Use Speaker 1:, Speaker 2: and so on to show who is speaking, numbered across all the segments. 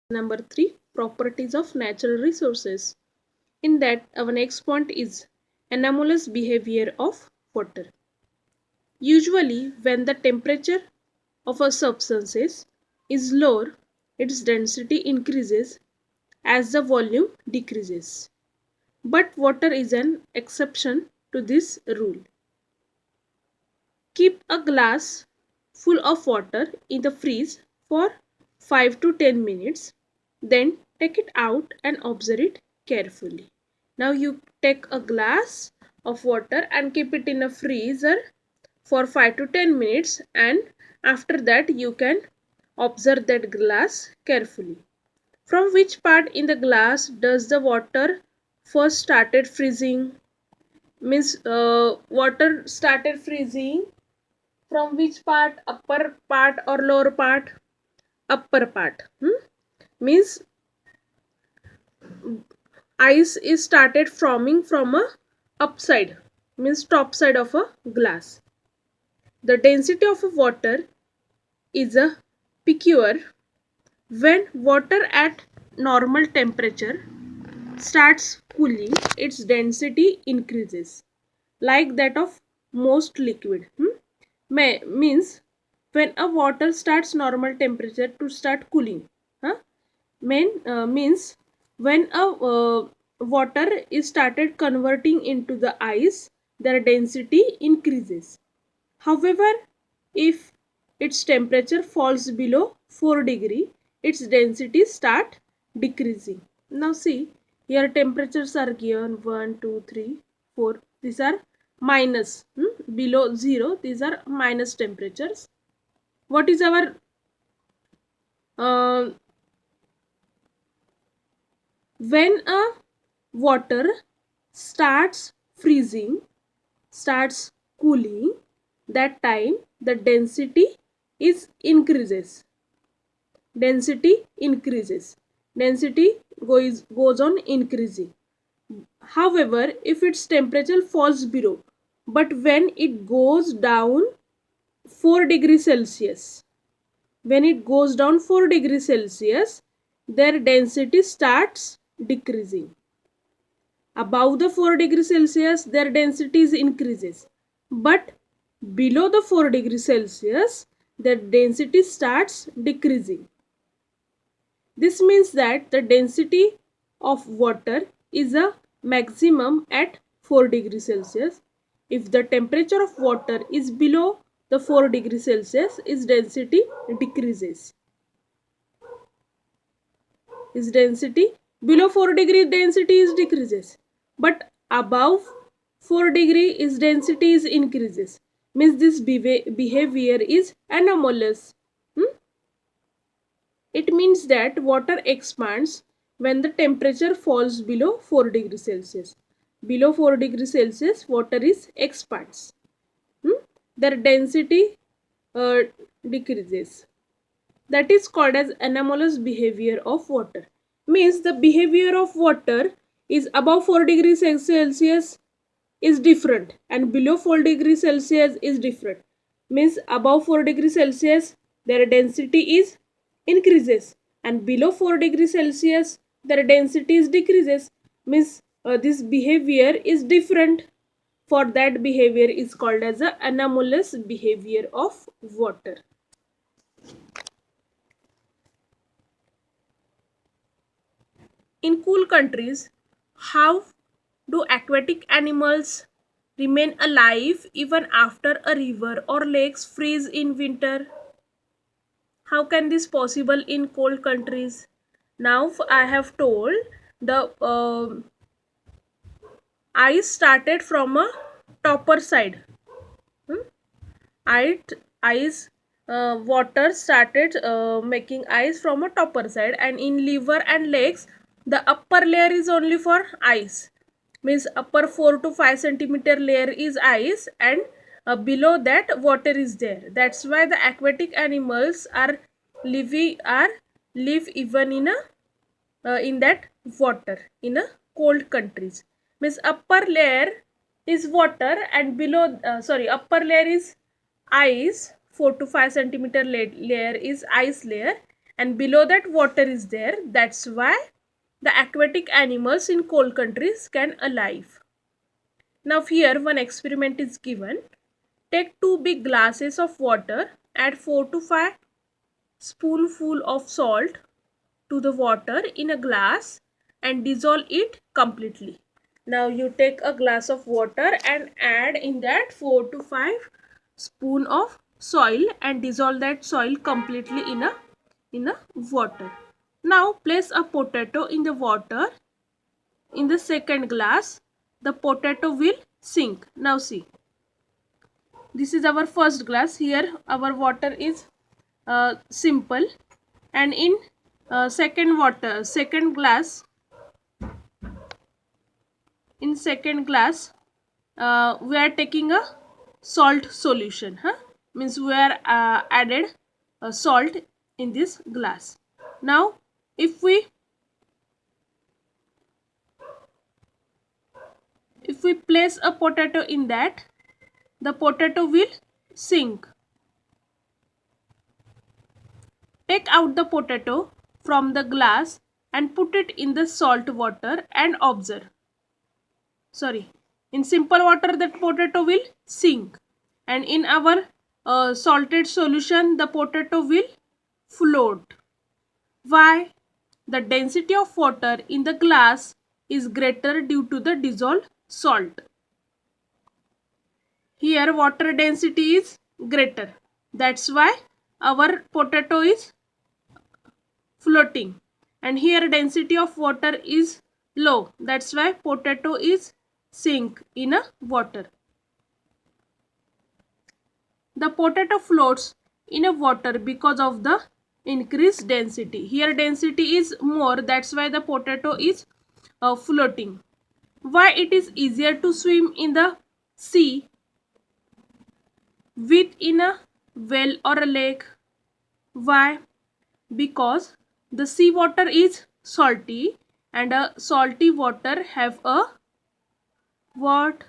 Speaker 1: Number 3, properties of natural resources. In that, our next point is anomalous behavior of water. Usually, when the temperature of a substance is lower, its density increases as the volume decreases. But water is an exception to this rule. Keep a glass full of water in the freeze for 5 to 10 minutes. Then take it out and observe it carefully. Now you take a glass of water and keep it in a freezer for 5 to 10 minutes, and after that you can observe that glass carefully. From which part in the glass does the water first started freezing? Means water started freezing from which part? Upper part or lower part? Upper part. Means ice is started forming from a upside, means top side of a glass. The density of water is a peculiar when water at normal temperature starts cooling, its density increases like that of most liquid. Means when a water starts normal temperature to start cooling, means when a water is started converting into the ice, their density increases. However, if its temperature falls below 4 degree, its density start decreasing. Now see, here temperatures are given 1, 2, 3, 4. These are minus, below 0. These are minus temperatures. What is our uh, when a water starts freezing, starts cooling, that time the density is increases. Density increases. Density goes on increasing. However, if its temperature falls below, but when it goes down 4 degrees Celsius, when it goes down 4 degrees Celsius, their density starts decreasing. Above the 4 degrees Celsius, their density increases. But below the 4 degrees Celsius, their density starts decreasing. This means that the density of water is a maximum at 4 degrees Celsius. If the temperature of water is below the 4 degrees Celsius, its density decreases. Its density below 4 degree density is decreases, but above 4 degree its density is increases. Means this behavior is anomalous. It means that water expands when the temperature falls below 4 degrees Celsius. Below 4 degrees Celsius, water is expands. Their density uh, decreases. That is called as anomalous behavior of water. Means the behavior of water is above 4 degrees Celsius is different and below 4 degrees Celsius is different. Means above 4 degrees Celsius their density is increases and below 4 degrees Celsius their density is decreases. Means this behavior is different. For that behavior is called as a anomalous behavior of water. In cool countries, how do aquatic animals remain alive even after a river or lakes freeze in winter? How can this possible in cold countries? Now I have told the ice started from a topper side. Ice water started making ice from a topper side, and in river and lakes the upper layer is only for ice, means upper 4 to 5 centimeter layer is ice, and below that water is there. That's why the aquatic animals are live even in that water in a cold countries. Means upper layer is water and below upper layer is ice, 4 to 5 centimeter layer is ice layer, and below that water is there. That's why the aquatic animals in cold countries can alive. Now here one experiment is given. Take two big glasses of water, add 4 to 5 spoonful of salt to the water in a glass and dissolve it completely. Now you take a glass of water and add in that 4 to 5 spoon of soil and dissolve that soil completely in a water. Now place a potato in the water. In the second glass, the potato will sink. Now see, this is our first glass. Here our water is simple, and in second glass, we are taking a salt solution. Means we are added salt in this glass. Now if we place a potato in that, the potato will sink. Take out the potato from the glass and put it in the salt water and observe. Sorry, in simple water that potato will sink, and in our salted solution the potato will float. Why? The density of water in the glass is greater due to the dissolved salt. Here water density is greater. That's why our potato is floating. And here density of water is low. That's why potato is sink in a water. The potato floats in a water because of the increased density. Here density is more. That's why the potato is floating. Why it is easier to swim in the sea with in a well or a lake? Why? Because the sea water is salty, and a salty water have a what?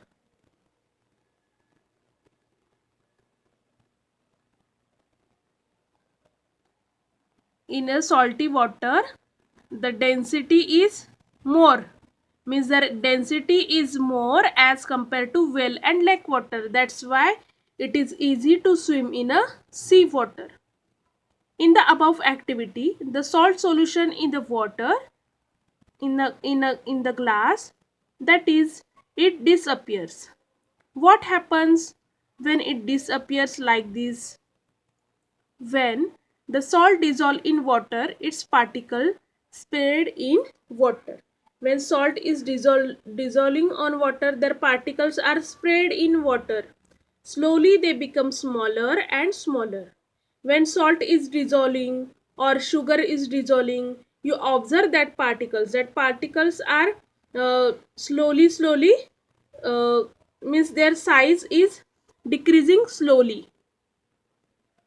Speaker 1: In a salty water, the density is more. Means the density is more as compared to well and lake water. That's why it is easy to swim in a sea water. In the above activity, the salt solution in the water in the glass, that is, it disappears. What happens when it disappears like this? When the salt dissolves in water, its particle spread in water. When salt is dissolving on water, their particles are spread in water. Slowly they become smaller and smaller. When salt is dissolving or sugar is dissolving, you observe that particles are slowly means their size is decreasing slowly.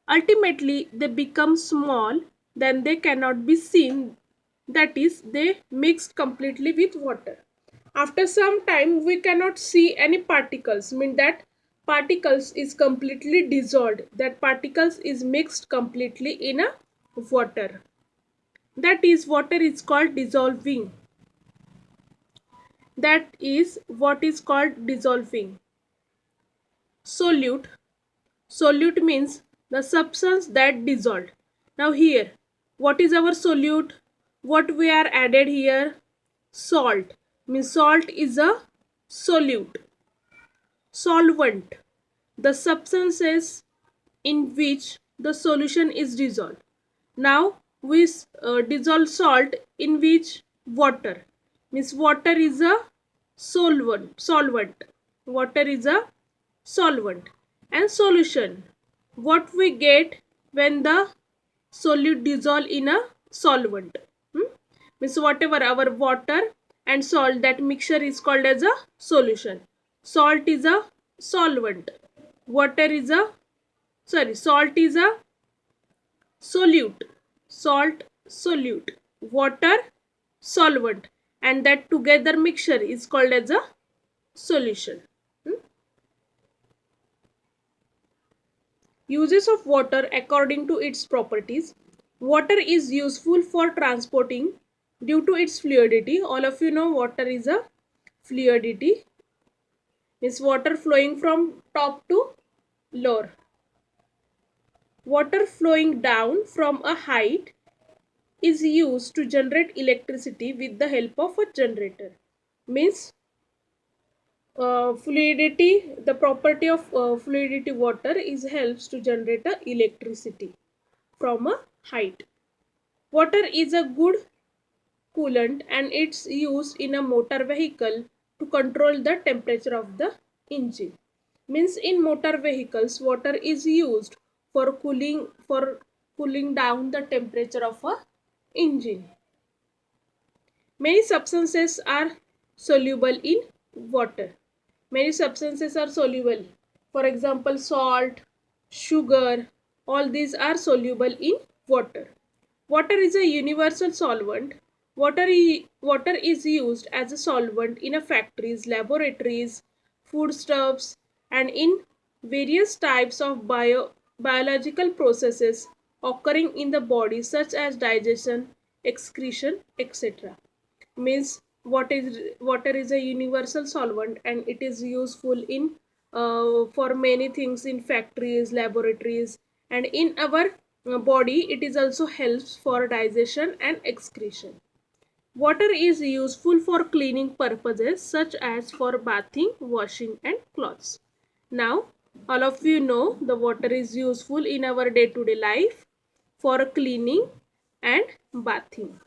Speaker 1: Ultimately they become small, then they cannot be seen, that is, they mixed completely with water. After some time we cannot see any particles, mean that particles is completely dissolved, that particles is mixed completely in a water. That is, water is called dissolving. That is what is called dissolving. Solute means the substance that dissolved. Now here, what is our solute? What we are added here? Salt. Means salt is a solute. Solvent, the substances in which the solution is dissolved. Now we dissolve salt in which? Water. Means water is a solvent. Water is a solvent. And solution, what we get when the solute dissolve in a solvent. Means whatever our water and salt, that mixture is called as a solution. Salt is a solvent. Salt is a solute. Salt solute. Water solvent. And that together mixture is called as a solution. Uses of water according to its properties. Water is useful for transporting due to its fluidity. All of you know water is a fluidity, means water flowing from top to lower. Water flowing down from a height is used to generate electricity with the help of a generator. Means fluidity, the property of fluidity water is helps to generate a electricity from a height. Water is a good coolant and it's used in a motor vehicle to control the temperature of the engine. Means in motor vehicles water is used for cooling down the temperature of a engine. Many substances are soluble in water. Many substances are soluble. For example, salt, sugar, all these are soluble in water. Water is a universal solvent. Water is used as a solvent in a factories, laboratories, foodstuffs, and in various types of biological processes occurring in the body such as digestion, excretion, etc. Means water is a universal solvent and it is useful in for many things in factories, laboratories, and in our body it is also helps for digestion and excretion. Water is useful for cleaning purposes such as for bathing, washing and clothes. Now all of you know the water is useful in our day to day life for cleaning and bathing.